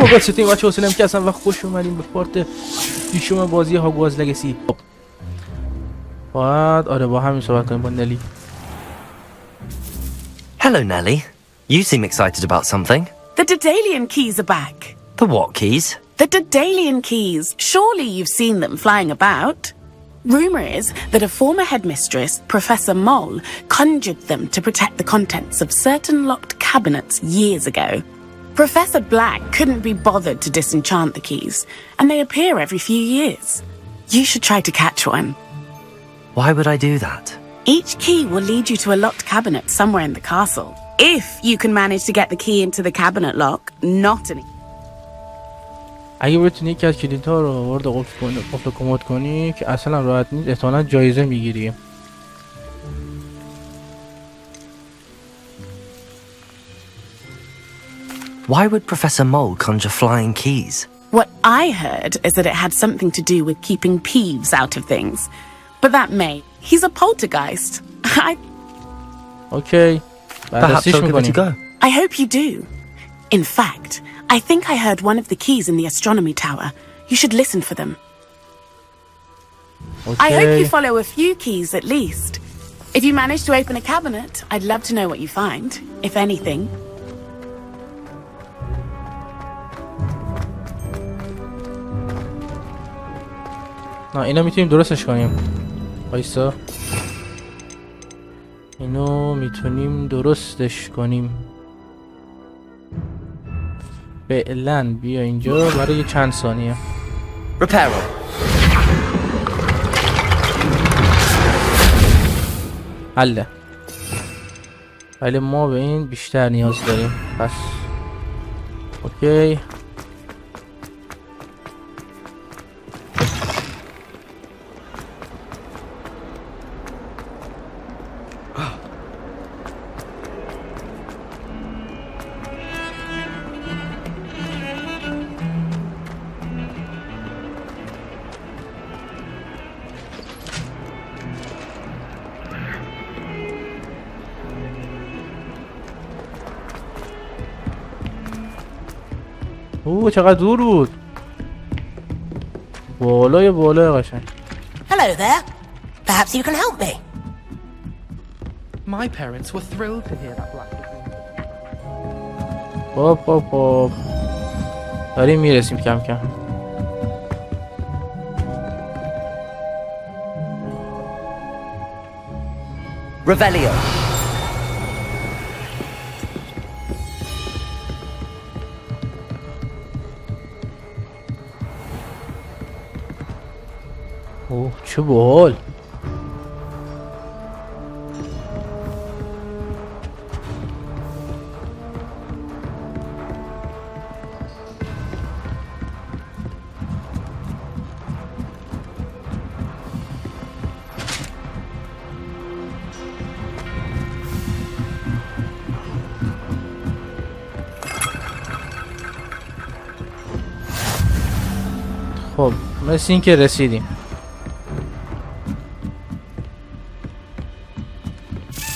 برگشتیم بچه‌ها، حسین MK هستم و خوش اومدیم به پارت 6 بازی هاگوارتس لگسی. باید با همین صحبت کنیم با نلی. Hello, Nelly. You seem excited about something. The Daedalian keys are back. The what keys? The Daedalian keys. Surely you've seen them flying about. Rumour is that a former headmistress, Professor Mole, conjured them to protect the contents of certain locked cabinets years ago. Professor Black couldn't be bothered to disenchant the keys, and they appear every few years. You should try to catch one. Why would I do that? Each key will lead you to a locked cabinet somewhere in the castle. If you can manage to get the key into the cabinet lock, not any. اگه بتونی یکی از کلیدها رو وارد قفل کمد کنی که اصلا راحت نیست، احتمالاً جایزه میگیری. Why would Professor Mole conjure flying keys? What I heard is that it had something to do with keeping Peeves out of things. But that may. He's a poltergeist. Okay. Perhaps I'll give it a go. I hope you do. In fact, I think I heard one of the keys in the astronomy tower. You should listen for them. Okay. I hope you follow a few keys at least. If you manage to open a cabinet, I'd love to know what you find, if anything. نه اینا میتونیم درستش کنیم. وایسا. اینو میتونیم درستش کنیم. فعلا بیا اینجا برای چند ثانیه. Repair. حله. ولی ما به این بیشتر نیاز داریم. پس اوکی. چقدر دور بود. بالای قشنگ. Hello there. Perhaps you can help me. My parents were thrilled to hear that black. پاپ داریم میرسیم کم کم. Revelio. اوه چه باحال. خب مثل این که رسیدیم.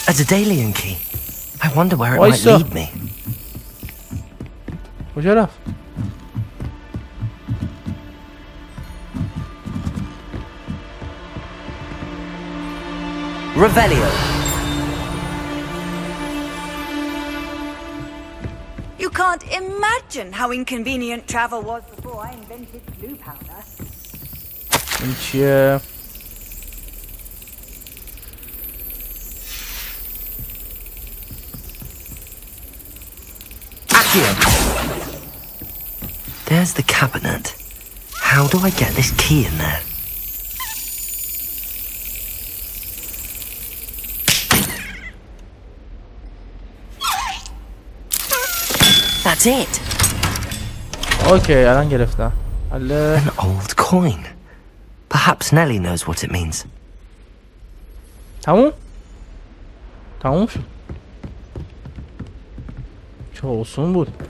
A Daedalian key. I wonder where it might lead me. کجا رفت؟ Revelio. You can't imagine how inconvenient travel was before I invented blue powder. این چیه؟ There's the cabinet. How do I get this key in there? That's it. اوکی الان گرفتم. An old coin. Perhaps Nelly knows what it means. تموم شد. چه آسون بود.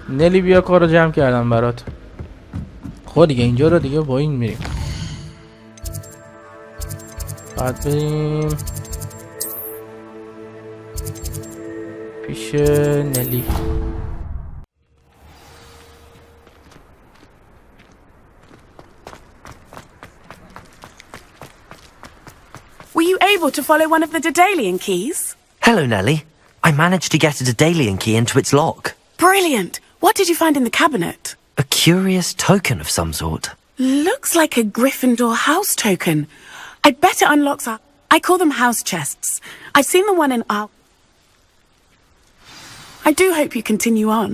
نلی بیا کارو جمع کردم برات. خب دیگه اینجا رو دیگه با این میریم. بعد بریم پیش نلی. able to follow one of the Daedalian keys? Hello, Nellie. I managed to get a Daedalian key into its lock. Brilliant. What did you find in the cabinet? A curious token of some sort. Looks like a Gryffindor house token. I'd bet it unlocks our... I call them house chests. I've seen the one in our... I do hope you continue on.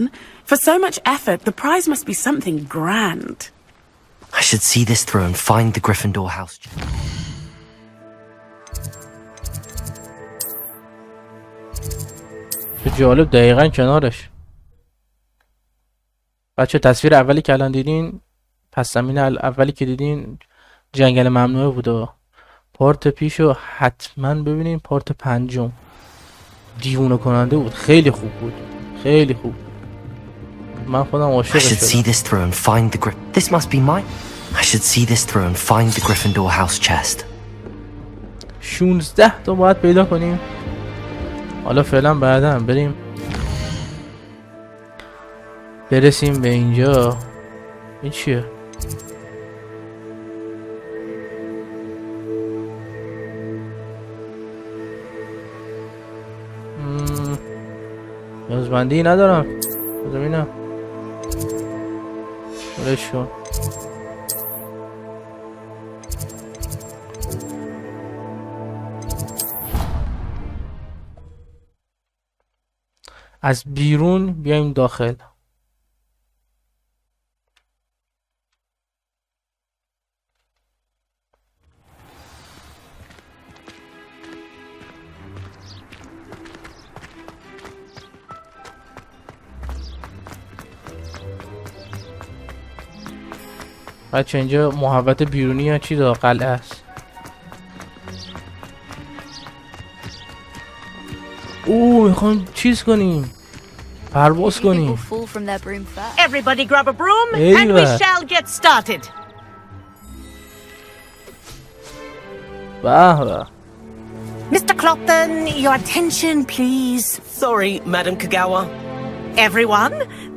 For so much effort, the prize must be something grand. I should see this through and find the Gryffindor house. چه جالب، دقیقا کنارش. بچه تصویر اولی که الان دیدین، پس زمین اولی که دیدین جنگل ممنوعه بوده. پارت پیشو حتما ببینین، پارت پنجم دیوونه کننده بود، خیلی خوب بود، خیلی خوب. من خودم عاشقش شدم. I should see this through and find the This must be mine. I should see this through and find the Gryffindor house chest. 16 تا باید پیدا کنیم. حالا فعلا بعدا برسیم به اینجا. این چیه؟ نیازمندی ندارم. ببینم. برش کن. از بیرون بیایم داخل. بچه اینجا محوطه بیرونی یا چی دا قلعه است. میخوام چیز کنیم، پرواز کنیم. Everybody grab a broom and we shall get started. Mr. Clopton, your attention please. Sorry, Madam Kagawa. Everyone,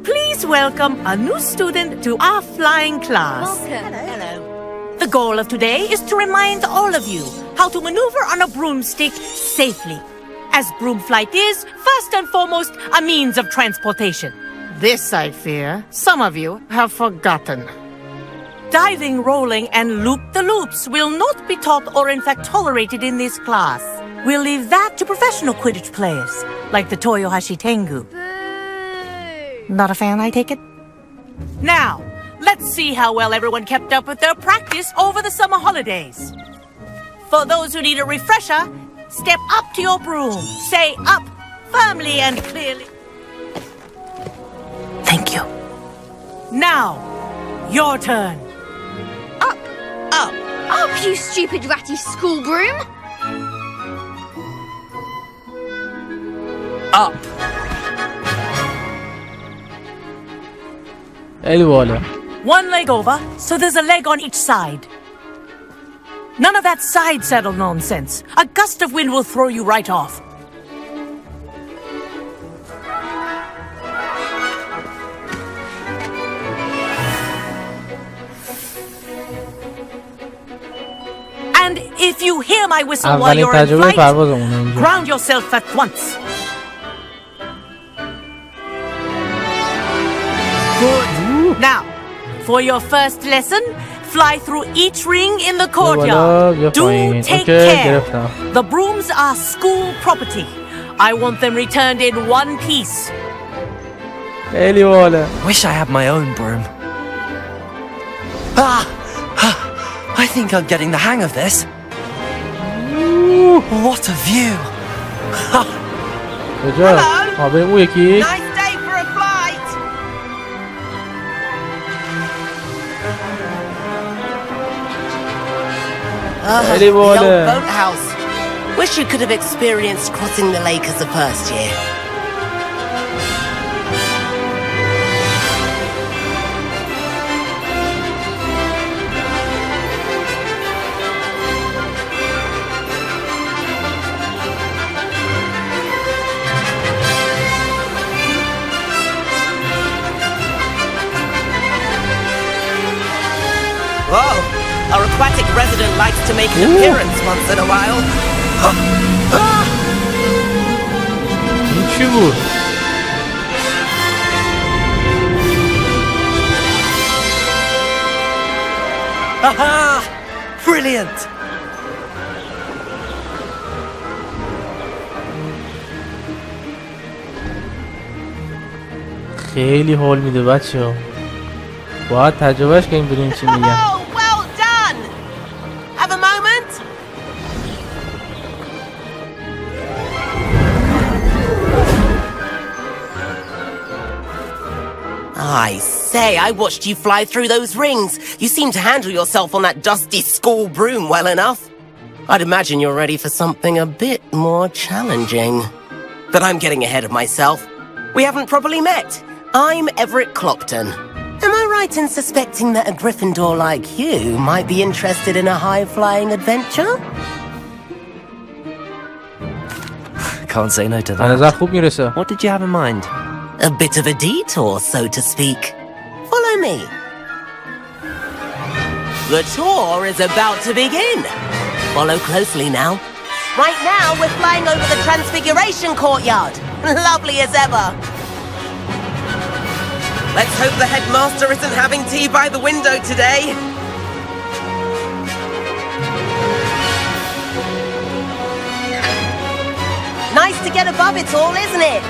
please welcome a new student to our flying class. Hello. The goal of today is to remind all of you how to maneuver on a broomstick safely, as broom flight is, first and foremost, a means of transportation. This, I fear, some of you have forgotten. Diving, rolling, and loop-the-loops will not be taught or in fact tolerated in this class. We'll leave that to professional Quidditch players, like the Toyohashi Tengu. Not a fan, I take it? Now, let's see how well everyone kept up with their practice over the summer holidays. For those who need a refresher, step up to your broom. Say up, firmly and clearly. Thank you. Now, your turn. Up, up, up, you stupid ratty school broom. Up. One leg over, so there's a leg on each side. None of that side saddle nonsense. A gust of wind will throw you right off. And if you hear my whistle while you're in flight, ground yourself at once. Good. Now, for your first lesson, fly through each ring in the courtyard. Do take care. The brooms are school property. I want them returned in one piece. Wish I had my own broom. I think I'm getting the hang of this. What a view. Hello. Nice day for a flight. The old boathouse. Wish you could have experienced crossing the lake as a first year. Whoa! Our aquatic resident likes to make an appearance once in a while. این چی بود؟ Aha! Brilliant! خیلی حال میده بچه ها. باید تجربهش کنیم ببینیم چی میگن. Oh, well done! Have a moment? I say, I watched you fly through those rings. You seem to handle yourself on that dusty school broom well enough. I'd imagine you're ready for something a bit more challenging. But I'm getting ahead of myself. We haven't properly met. I'm Everett Clopton. Am I right in suspecting that a Gryffindor like you might be interested in a high-flying adventure? Can't say no to به نظر that. خوب میرسه. What did you have in mind? A bit of a detour, so to speak. Follow me. The tour is about to begin. Follow closely now. Right now, we're flying over the Transfiguration Courtyard. Lovely as ever. Let's hope the headmaster isn't having tea by the window today. Nice to get above it all, isn't it?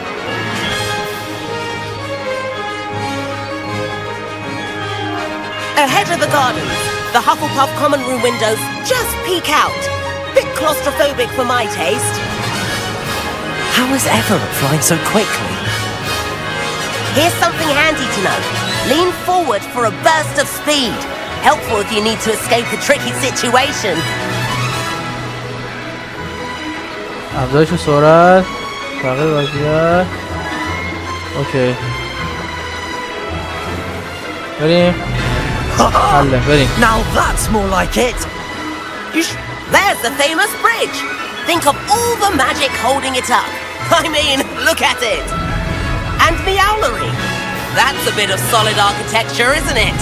Ahead of the gardens, the Hufflepuff common room windows just peek out. Bit claustrophobic for my taste. How is Everett flying so quickly? Here's something handy to know. Lean forward for a burst of speed. Helpful if you need to escape a tricky situation. افزایش سرعت، تغییر وضعیت. اوکی. بریم. حله بریم. Now that's more like it! There's the famous bridge. Think of all the magic holding it up. I mean, look at it. And the owlery. That's a bit of solid architecture, isn't it?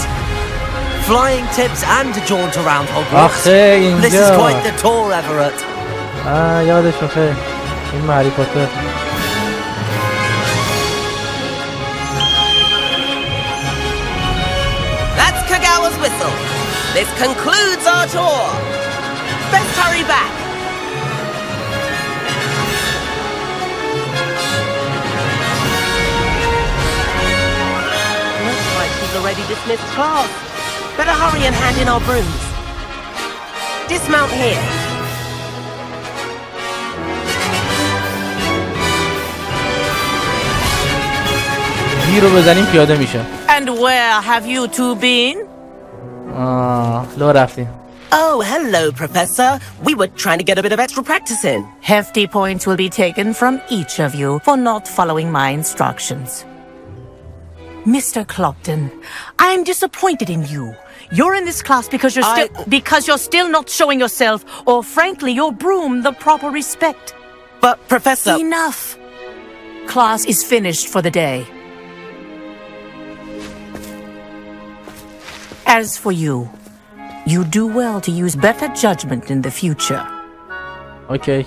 Flying tips and a jaunt around Hogwarts. آخه اینجا. This is quite the tour, Everett. یادش بخیر. این هری پاتر. That's Kagawa's whistle. This concludes our tour. Best hurry back. Looks like she's already dismissed class. Better hurry and hand in our brooms. Dismount here. گیر رو بزنیم پیاده میشه. And where have you two been? لو رفتیم. Oh, hello, Professor. We were trying to get a bit of extra practice in. Hefty points will be taken from each of you for not following my instructions. Mr. Clopton, I'm disappointed in you. You're in this class because you're still not showing yourself, or frankly, your broom the proper respect. But, Professor... Enough. Class is finished for the day. As for you, you do well to use better judgment in the future. Okay.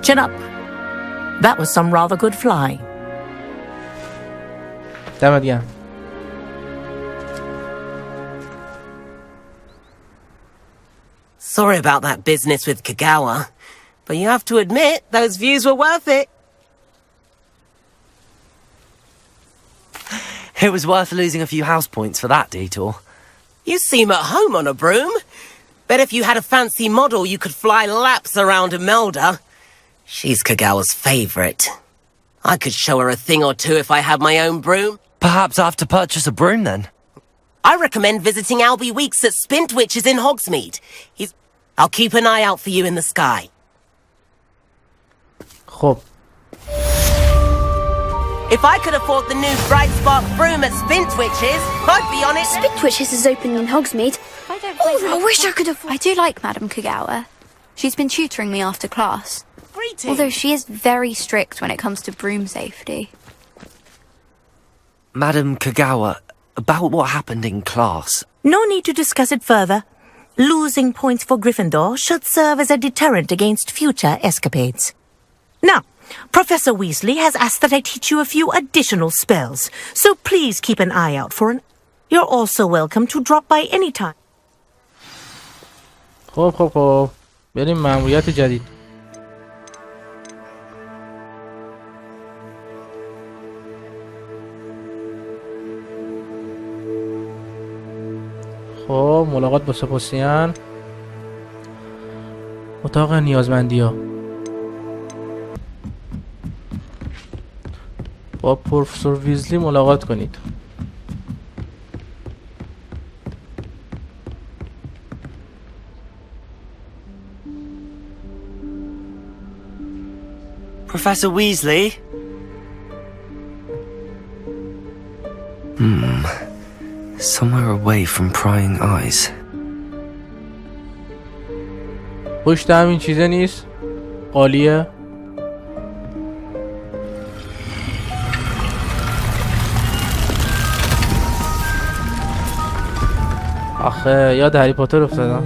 Chin up. That was some rather good flying. دمت گرم. Sorry about that business with Kagawa, but you have to admit those views were worth it. It was worth losing a few house points for that detour. You seem at home on a broom. Bet if you had a fancy model, you could fly laps around Imelda. She's Kagawa's favorite. I could show her a thing or two if I had my own broom. Perhaps I have to purchase a broom then. I recommend visiting Albie Weeks at Spintwitches in Hogsmeade. I'll keep an eye out for you in the sky. خب. If I could afford the new Bright Spark broom at Spintwitches, I'd be on it. Spintwitches is opening in Hogsmeade. I wish I could afford. I do like Madam Kagawa. She's been tutoring me after class. Greetings. Although she is very strict when it comes to broom safety. Madam Kagawa, about what happened in class. No need to discuss it further. Losing points for Gryffindor should serve as a deterrent against future escapades. Now, Professor Weasley has asked that I teach you a few additional spells, so please keep an eye out for an... You're also welcome to drop by any time. خب بریم مأموریت جدید. خب ملاقات با سپاسیان، اتاق نیازمندی ها. با پرفسور ویزلی ملاقات کنید. Professor Weasley? Somewhere away from prying eyes. پشت همین چیزه نیست؟ قالیه؟ آخه یاد هری پاتر افتادم.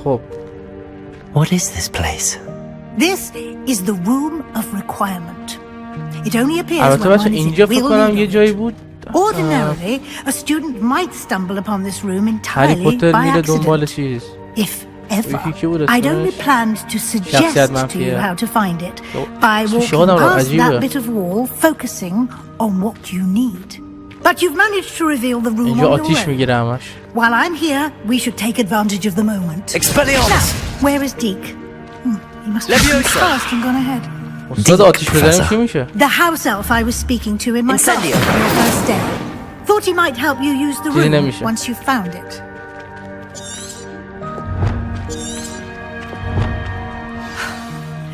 خب What is this place? This is the room of requirement. It only appears البته when بچه one is اینجا in فکر real کنم یه legal. جایی بود. Ordinarily, a student might stumble upon this room هری entirely پاتر by میره دنبال accident. چیز. If ever, یکی کی بود I'd only اسمش؟ planned to suggest to you منفیه. how to find it by اسمش walking یادم رفت، past عجیبه. that bit of wall, focusing on what you need. But you've managed to reveal the room اینجا on your آتیش own. میگیره همش. While I'm here, we should take advantage of the moment. Expelliarmus! Now, where is Deke? He must have come Leviosa! fast and gone ahead. استاد آتیش بزنیم چی میشه؟ The house elf I was speaking to in my class on Incendio. your first day. Thought he might help you use the چیزی room نمیشه. once you found it.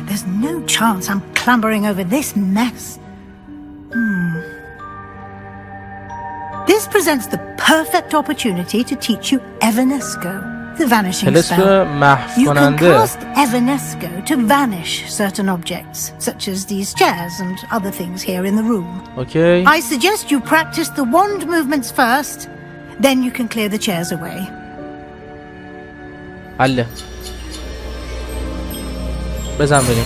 There's no chance I'm clambering over this mess. This presents the perfect opportunity to teach you Evanesco, the vanishing طلسم spell. محو You can کننده. cast Evanesco to vanish certain objects, such as these chairs and other things here in the room. اوکی. I suggest you practice the wand movements first, then you can clear the chairs away. حله. بزن بریم.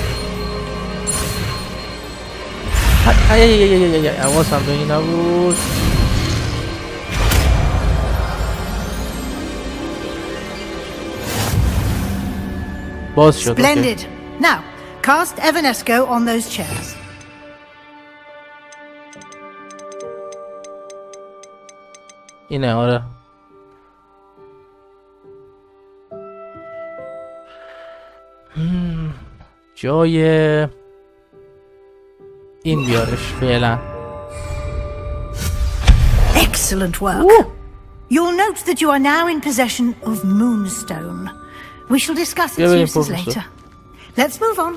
حواسم به این نبود. باز شد. اوکی. Splendid. Now, cast Evanesco on those chairs. اینه آره. جای این بیارش فعلا. Excellent work. You'll note that you are now in possession of Moonstone. We shall discuss its very uses important, later. Let's move on.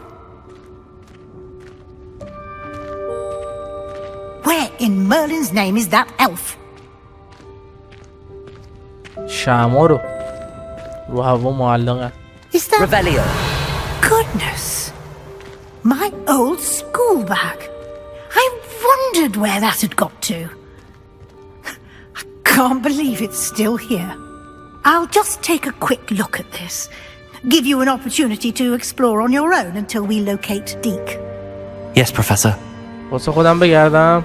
Where in Merlin's name is that elf? شمع رو هوا معلقه. Is that... Revelio. Goodness. My old school bag. I wondered where that had got to. I can't believe it's still here. I'll just take a quick look at this. Give you an opportunity to explore on your own until we locate Deke. Yes, Professor. واسه خودم بگردم.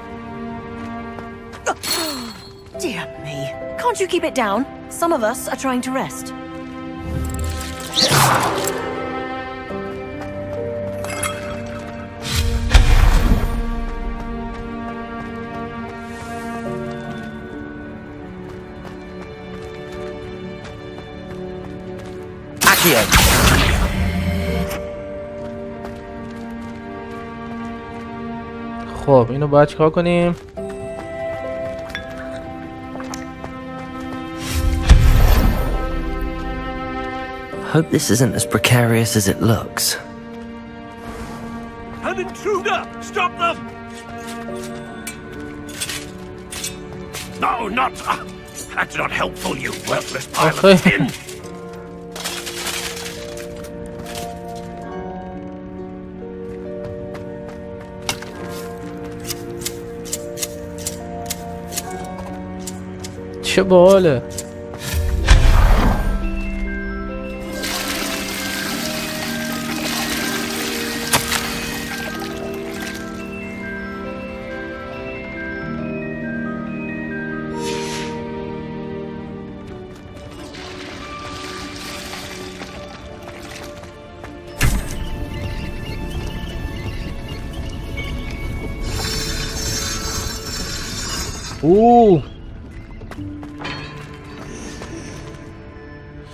Dear me. Can't you keep it down? Some of us are trying to rest. Accio. خب اینو باید چیکار کنیم؟ Hope this isn't as precarious as it looks. An intruder! Stop them! No, not... That's not helpful, you worthless pile of tin. چه باحاله.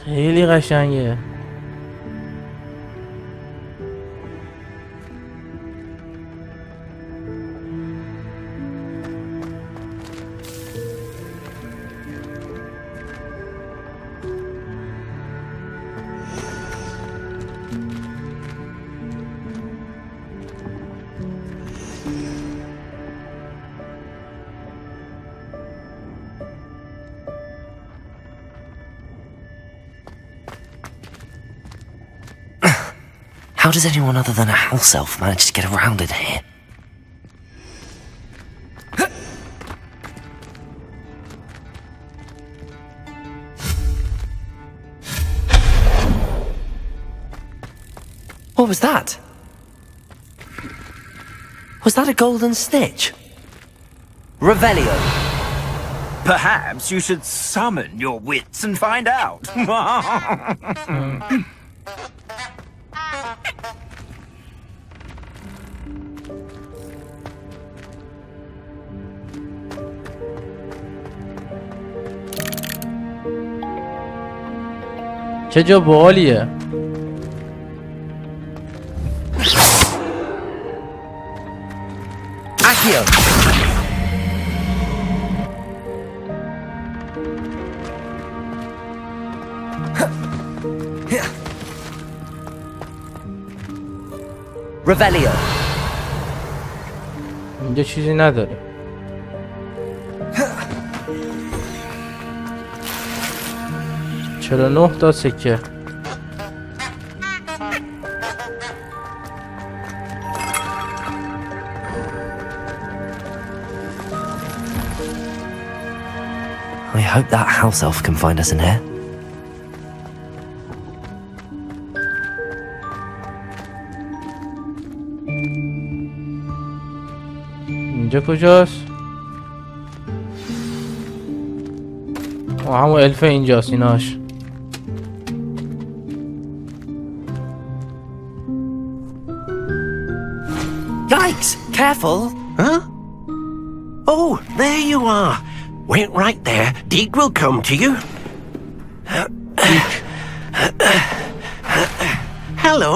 خیلی قشنگه. How does anyone other than a house elf manage to get around in here? What was that? Was that a golden stitch? Revelio. Perhaps you should summon your wits and find out. چه جا باحالیه. Accio. Revelio. اینجا چیزی نداره. چرا 9 تا سکه. I hope that house elf can find us in here. اینجا کجاست؟ همون الف اینجاست ایناش. Yikes! Careful! Huh? Oh, there you are. Wait right there. Deke will come to you. Hello.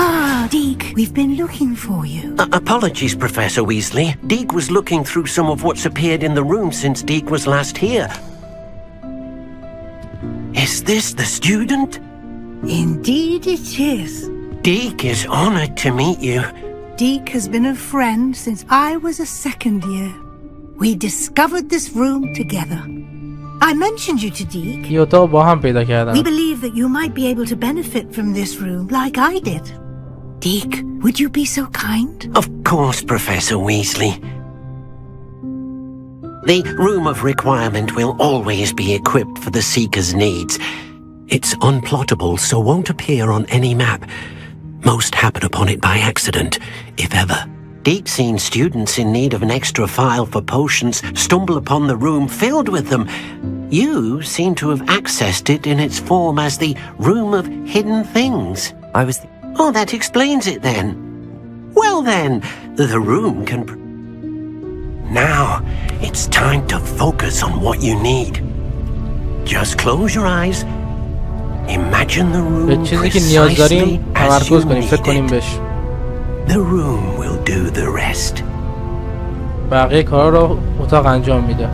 Ah, Deke, we've been looking for you. Apologies, Professor Weasley. Deke was looking through some of what's appeared in the room since Deke was last here. Is this the student? Indeed it is. Deke is honored to meet you. Deke has been a friend since I was a second year. We discovered this room together. I mentioned you to Deke. یه اتاق با هم پیدا کردم. We believe that you might be able to benefit from this room like I did. Deke, would you be so kind? Of course, Professor Weasley. The Room of Requirement will always be equipped for the Seeker's needs. It's unplottable, so won't appear on any map. Most happen upon it by accident, if ever. Deke's seen students in need of an extra file for potions stumble upon the room filled with them. You seem to have accessed it in its form as the Room of Hidden Things. Oh, that explains it then. Well then, the room can... Now, it's time to focus on what you need. Just close your eyes. Imagine the room precisely as you need it. The room will do the rest. بقیه کارا رو اتاق انجام میده.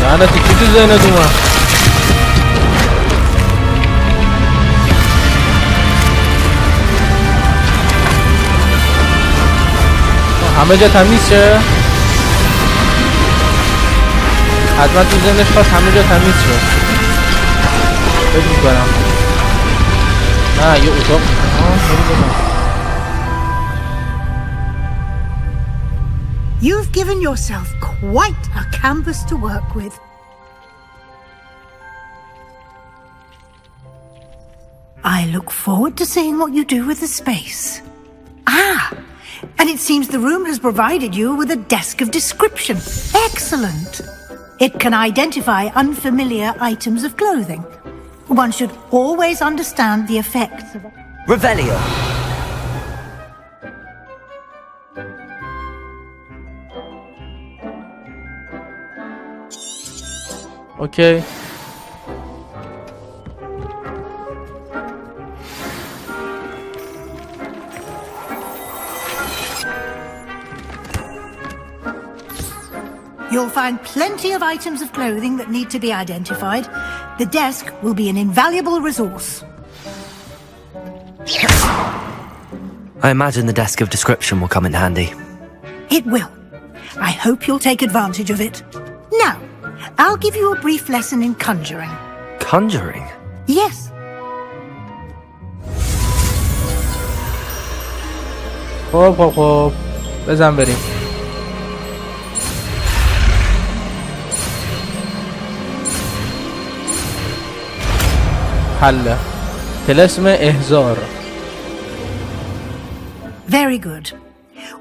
لعنتی کی تو ذهنت اومد؟ همه جا تمیز شه. حتما تو ذهنش خواست همه جا تمیز شه. فکر میکنم نه یه اتاق You've given yourself quite a canvas to work with. I look forward to seeing what you do with the space. Ah, and it seems the room has provided you with a desk of description. Excellent. It can identify unfamiliar items of clothing. One should always understand the effects of it. Revelio. Okay. You'll find plenty of items of clothing that need to be identified. The desk will be an invaluable resource. I imagine the desk of description will come in handy. It will. I hope you'll take advantage of it. Now, I'll give you a brief lesson in conjuring. Conjuring? Yes. خب بزن بریم. حل طلسم احضار. Very good.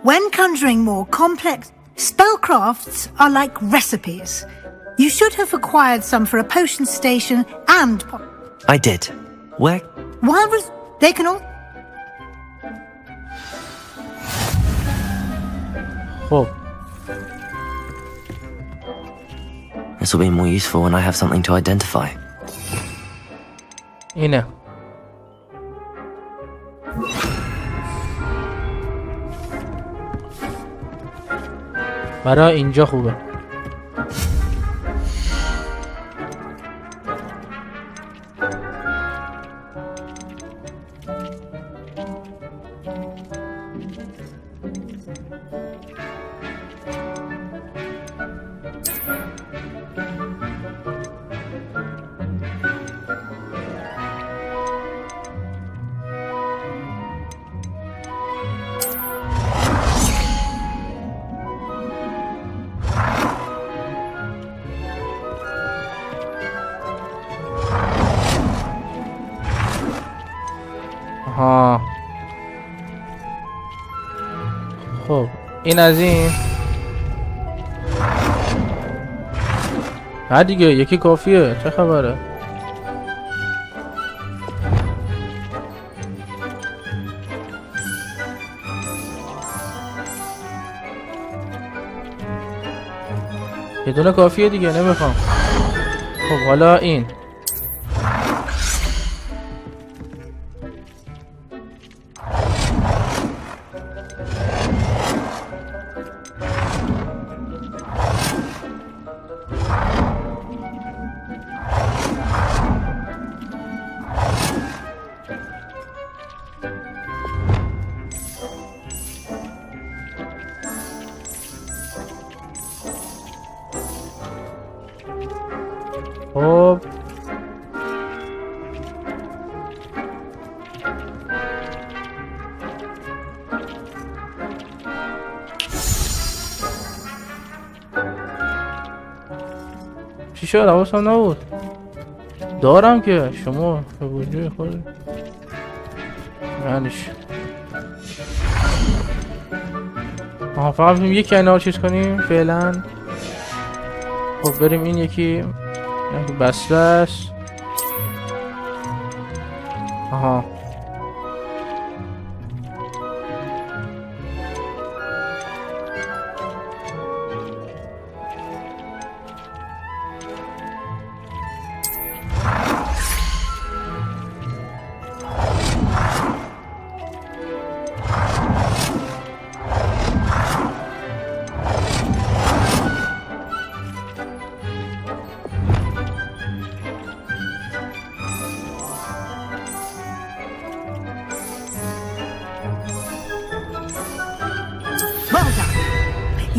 When conjuring more complex spellcrafts are like recipes. You should have acquired some for a potion station and... I did. Where? They can all... خب. This will be more useful when I have something to identify. اینه. برای اینجا خوبه. ها خب این از این. نه دیگه یکی کافیه. چه خبره؟ یه دونه کافیه دیگه نمیخوام. خب حالا این خب چی شد؟ حواسم نبود. دارم که شما به وجود خود یعنیش فقط میتونیم یکی اینا رو چیز کنیم فعلا. خب بریم این یکی بسته است. آها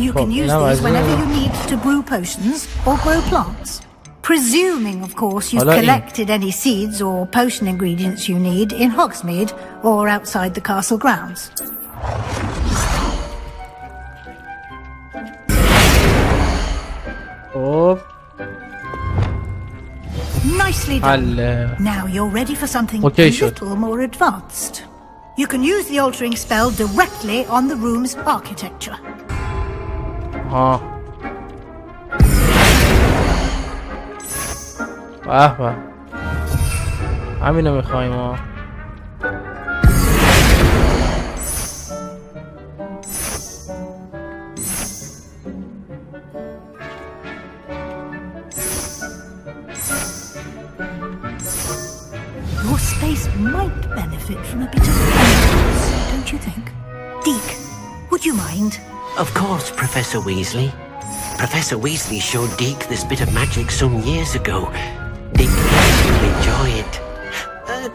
You can use these whenever you need to brew potions or grow plants. Presuming, of course, you've collected any seeds or potion ingredients you need in Hogsmeade or outside the castle grounds. Oh. Nicely done. Now you're ready for something a little more advanced. You can use the altering spell directly on the room's architecture. به همینو میخوایم ها. Your space might benefit from a bit of maintenance, don't you think? Deke, would you mind? Of course, Professor Weasley. Professor Weasley showed Deke this bit of magic some years ago. Deke will enjoy it.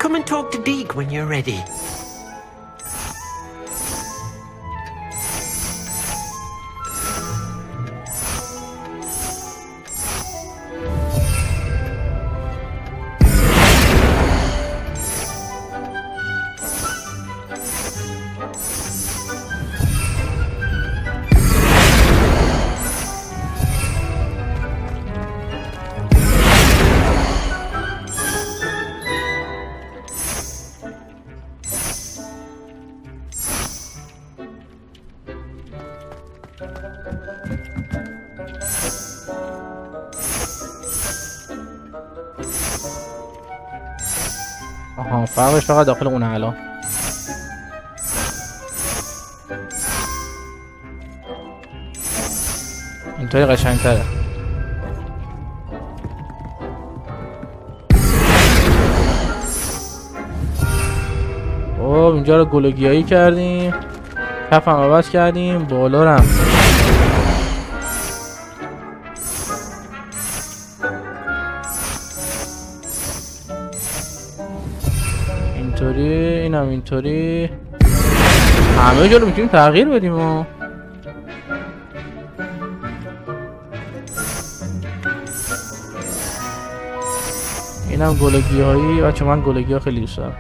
Come and talk to Deke when you're ready. آها فرقش فقط داخل اون الان. اینطوری قشنگ‌تره. خب اینجا رو گلوگیایی کردیم، کف هم عوض کردیم، بالا رم اینطوری، اینم اینطوری، همه جا رو میتونیم تغییر بدیم و اینم گلوگیایی. بچه من گلوگی ها خیلی دوست دارم.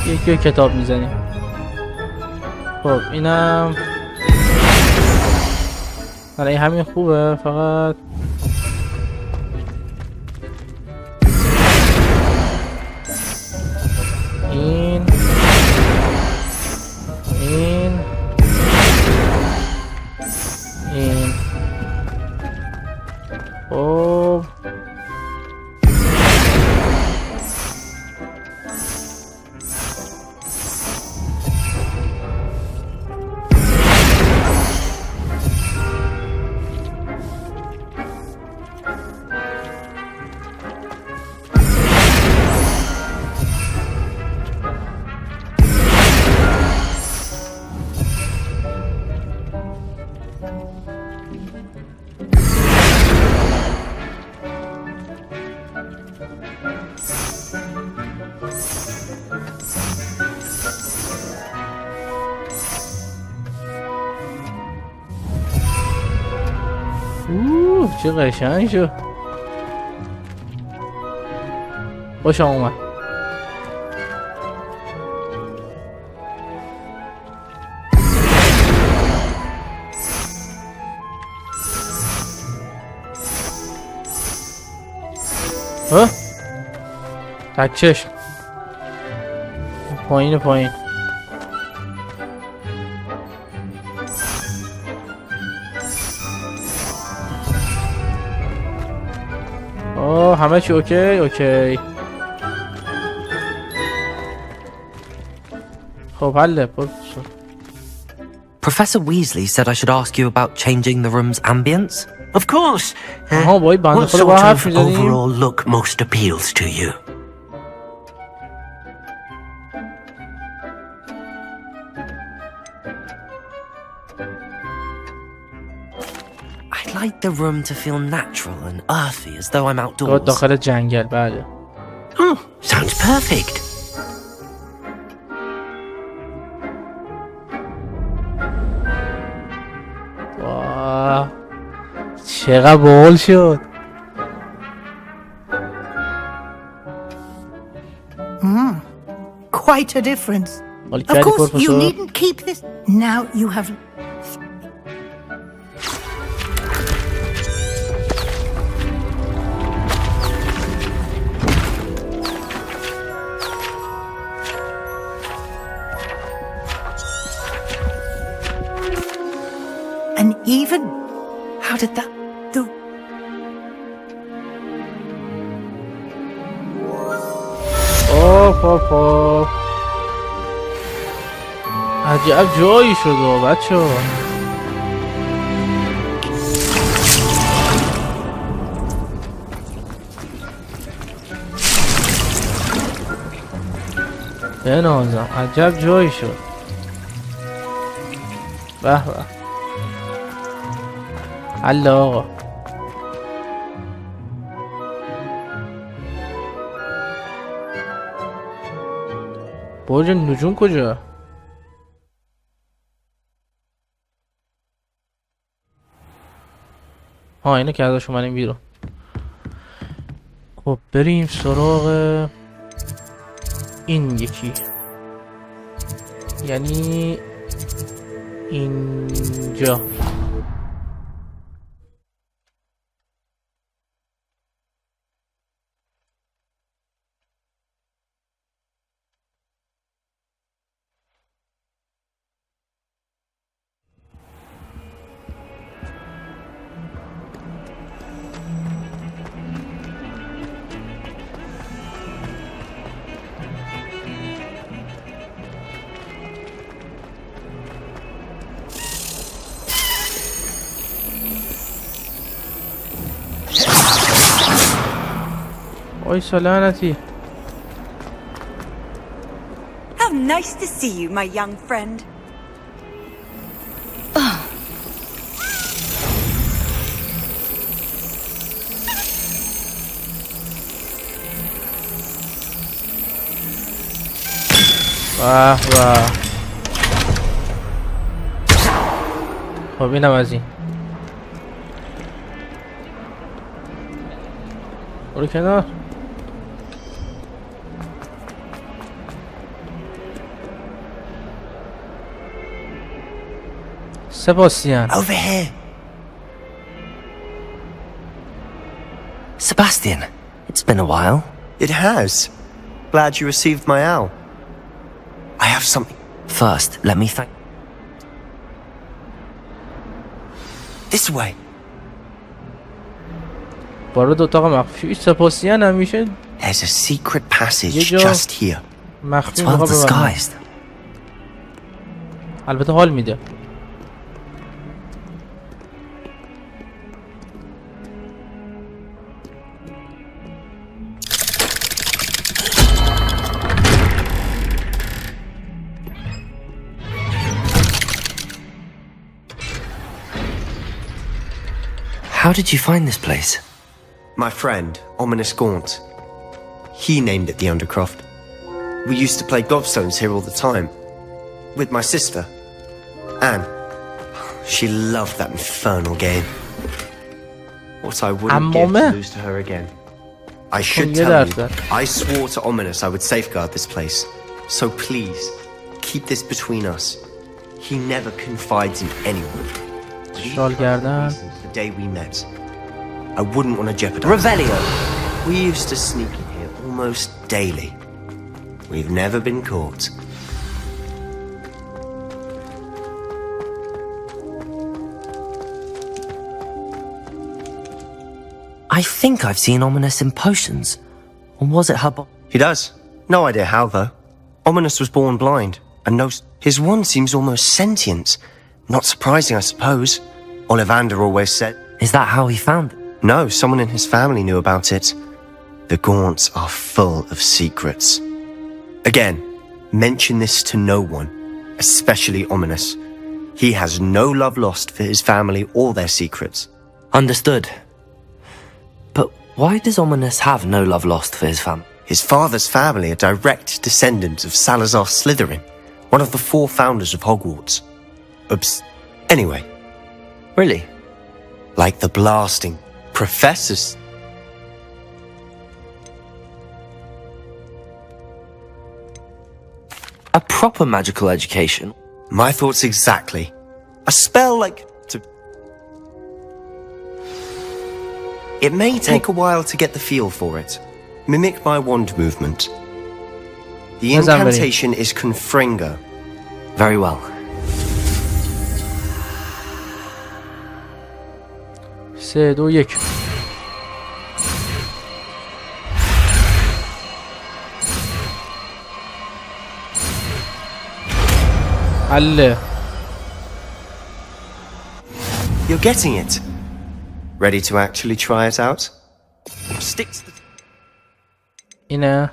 یکی کتاب میزنیم. خب اینم برای همین خوبه، فقط این خب چه قشنگ شد. خوشم اومد. تک چشم پایین پایین. همه چی اوکی اوکی. خب حله پرفسور. Professor Weasley said I should ask you about changing the room's ambience. Of course. What sort of overall look most appeals to you? I'd like the room to feel natural and earthy, as though I'm outdoors. داخل جنگل بله. Oh, sounds perfect. واه چقدر باحال شد. Quite a difference. Of course, you needn't keep this. Now you have. And even. How did that? اوه عجب جایی شد بچه. بنازم عجب جایی شد. به به حل آقا. برج نجوم کجا؟ ها اینه که ازش اومدیم بیرون. خب بریم سراغ این یکی، یعنی اینجا. Oi, Solanati. How nice to see you, my young friend. واه واه. خب اینم از این. برو کنار. Sebastian. Over here. Sebastian, it's been a while. It has. Glad you received my owl. I have something. First, let me thank. This way. وارد اتاق مخفی سپاسیان همیشه. There's a secret passage just here. مخفی well disguised. البته حال میده. How did you find this place? My friend, Ominous Gaunt. He named it the Undercroft. We used to play gobstones here all the time. With my sister, Anne. She loved that infernal game. What I wouldn't give to lose to her again. I should tell you, I swore to Ominous I would safeguard this place. So please, keep this between us. He never confides in anyone. کردن. The day we met, I wouldn't want to jeopardize. Revelio. We used to sneak in here almost daily. We've never been caught. I think I've seen Ominous in potions. Or was it her He does. No idea how, though. Ominous was born blind, and knows his wand seems almost sentient. Not surprising, I suppose. Ollivander always said. Is that how he found it? No, someone in his family knew about it. The Gaunts are full of secrets. Again, mention this to no one, especially Ominous. He has no love lost for his family or their secrets. Understood. But why does Ominous have no love lost for his family? His father's family are direct descendants of Salazar Slytherin, one of the 4 founders of Hogwarts. Anyway. Really? Like the blasting professors. A proper magical education? My thoughts exactly. A spell like to... It may take a while to get the feel for it. Mimic my wand movement. The incantation is Confringo. Very well. 3 2 1 حله. You're getting it. Ready to actually try it out? Stick to the... اینه.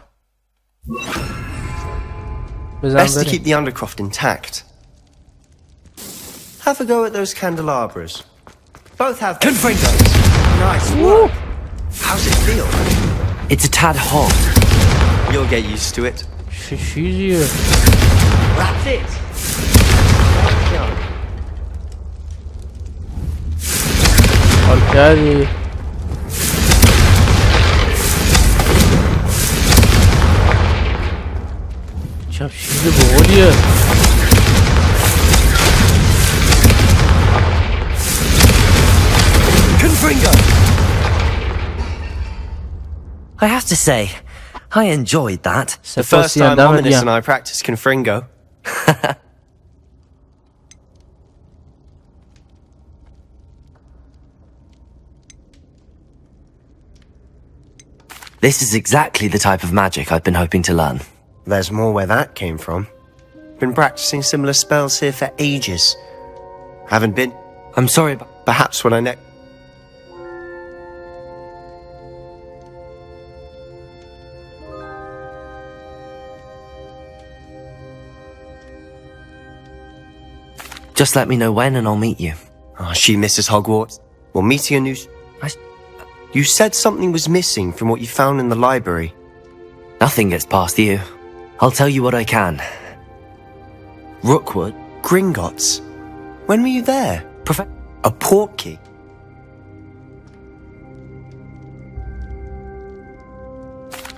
Best to keep the undercroft intact. Have a go at those candelabras. Both have... Confringo! Nice work. How's it feel? It's a tad hot. You'll get used to it. شیشیه. That's it. حال کردی. چه چیز باحالیه. Confringo! I have to say, I enjoyed that. The first time Ominous and I practiced Confringo. This is exactly the type of magic I've been hoping to learn. There's more where that came from. Been practicing similar spells here for ages. Haven't been... I'm sorry, but... Perhaps when I next... Just let me know when and I'll meet you. Oh, she misses Hogwarts. Well, meeting a new... You said something was missing from what you found in the library. Nothing gets past you. I'll tell you what I can. Rookwood. Gringotts. When were you there? A portkey.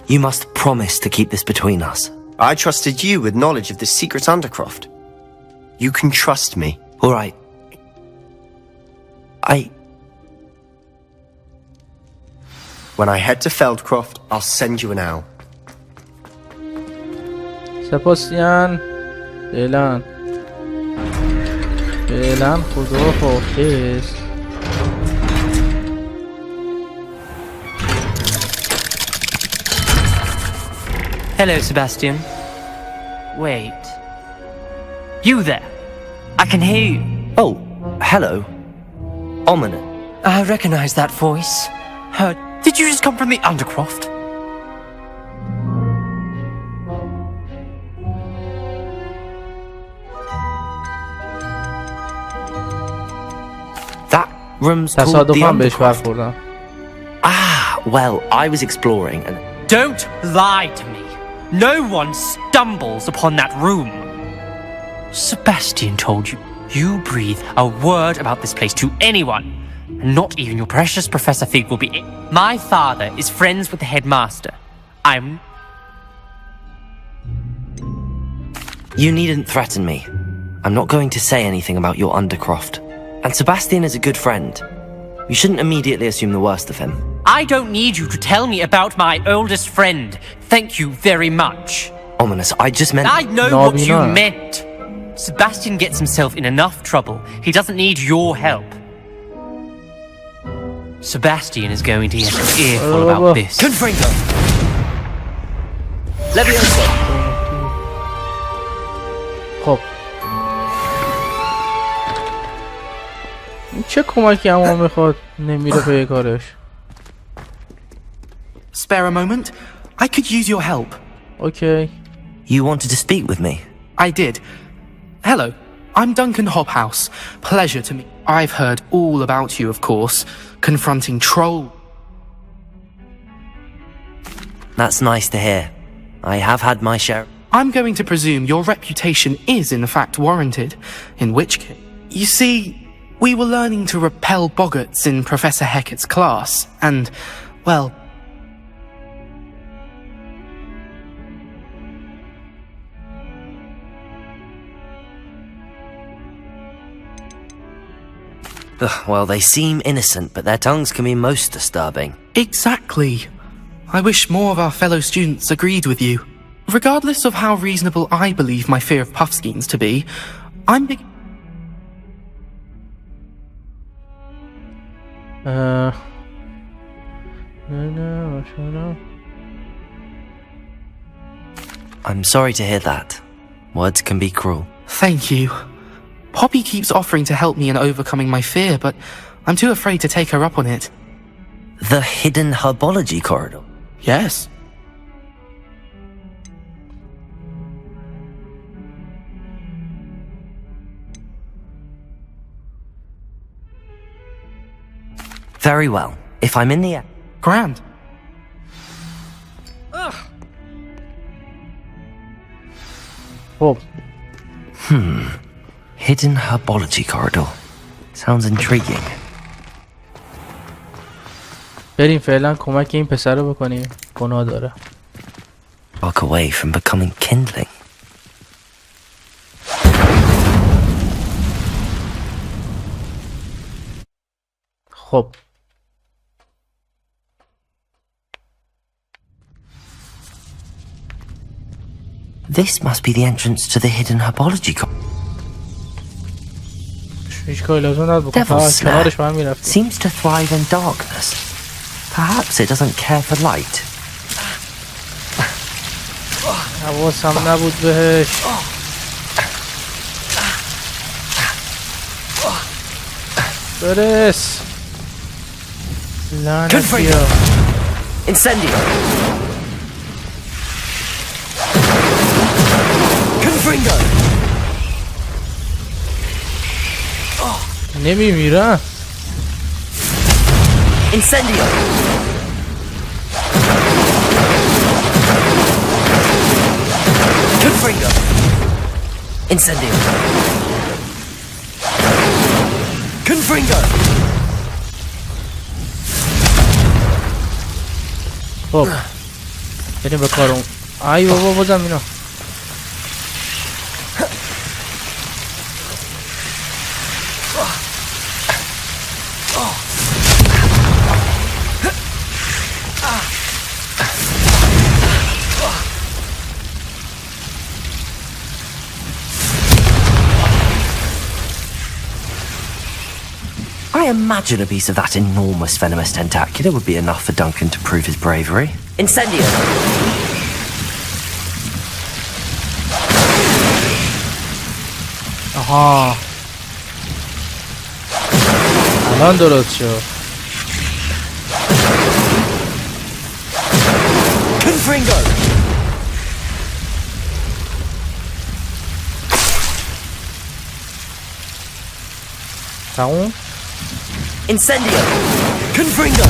You must promise to keep this between us. I trusted you with knowledge of the secret undercroft. You can trust me. All right. When I head to Feldcroft, I'll send you an owl. سپاسیان. فعلا خدا حافظ. Hello, Sebastian. Wait. You there? I can hear you. Oh, hello. Ominous. I recognize that voice. Did you just come from the Undercroft? That room's called the Undercroft. Ah, well, I was exploring and... Don't lie to me. No one stumbles upon that room. Sebastian told you, you breathe a word about this place to anyone. Not even your precious Professor Fig will be... My father is friends with the headmaster. You needn't threaten me. I'm not going to say anything about your Undercroft. And Sebastian is a good friend. You shouldn't immediately assume the worst of him. I don't need you to tell me about my oldest friend. Thank you very much. Ominous, I just meant... I know what you meant. Sebastian gets himself in enough trouble. He doesn't need your help. Sebastian is going to get an earful about this. Confringo! Leviosa! خب چه کمکی اما میخواد نمیره پی کارش. Spare a moment? I could use your help. Okay. You wanted to speak with me? I did. Hello, I'm Duncan Hobhouse. Pleasure to meet. I've heard all about you, of course. Confronting troll. That's nice to hear. I have had my share. I'm going to presume your reputation is in fact warranted. In which case, you see, we were learning to repel boggarts in Professor Hecat's class, and, well, well, they seem innocent, but their tongues can be most disturbing. exactly. I wish more of our fellow students agreed with you. Regardless of how reasonable I believe my fear of Puffskeins to be, I'm big. I'm sorry to hear that. Words can be cruel. Thank you. Poppy keeps offering to help me in overcoming my fear, but I'm too afraid to take her up on it. The hidden herbology corridor? Yes. Very well. If I'm in the air. Grand. خب Hidden herbology corridor. Sounds intriguing. بریم فعلا کمک این پسر رو بکنیم. گناه داره. Walk away from becoming kindling. خب This must be the entrance to the hidden herbology corridor. هیچ کاری لازم نداره بکنم. Devil's کنارش snare من میرفت. seems to thrive in darkness. Perhaps it doesn't care for light. حواسم نبود بهش. برس. لعنت بیا. Incendio. Confringo. نمیمیرن. Incendio. Confringo. Incendio. Confringo. خب بریم به کارم. ای بابا بازم اینا. I imagine a piece of that enormous venomous tentacular would be enough for Duncan to prove his bravery. Incendio! آها الان درست شد. Confringo! تموم. Incendio! Confringo!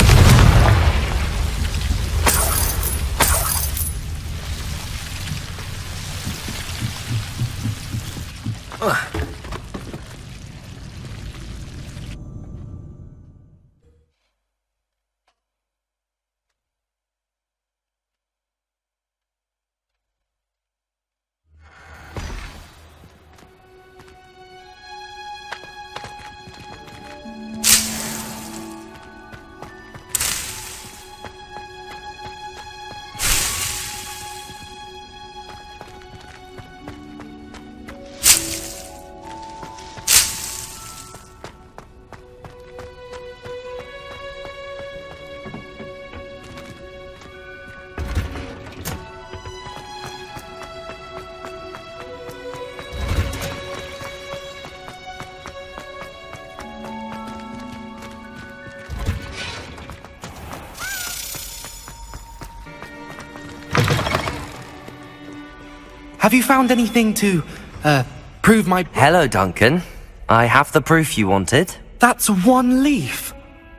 Have you found anything to, prove my... Hello, Duncan. I have the proof you wanted. That's one leaf.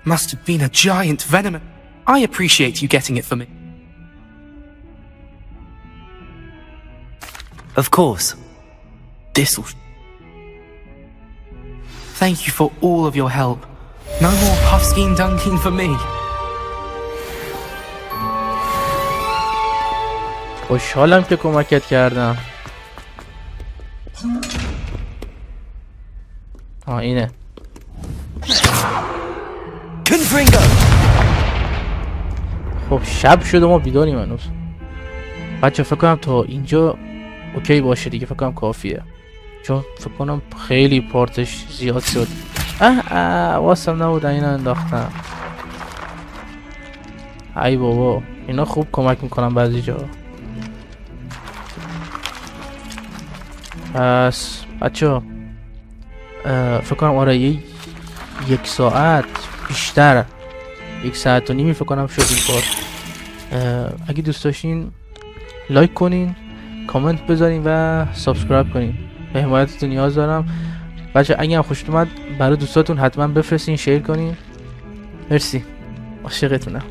Must have been a giant venom. I appreciate you getting it for me. Of course. This'll... Thank you for all of your help. No more puffskein dunking for me. خوشحالم که کمکت کردم. اینه. خب شب شد و ما بیداریم هنوز. بچه فکر کنم تا اینجا اوکی باشه دیگه، فکر کنم کافیه، چون فکر کنم خیلی پارتش زیاد شد. واسم نبودن اینو انداختم. ای بابا اینا خوب کمک میکنم بعضی جا. پس بچه فکر کنم آره یک ساعت بیشتر، 1 ساعت و نیمی فکر کنم شد این کار. اگه دوست داشتین لایک کنین، کامنت بذارین و سابسکرایب کنین. به حمایتتون نیاز دارم بچه. اگه هم خوشتون اومد برای دوستاتون حتما بفرستین، شیر کنین. مرسی، عاشقتونم.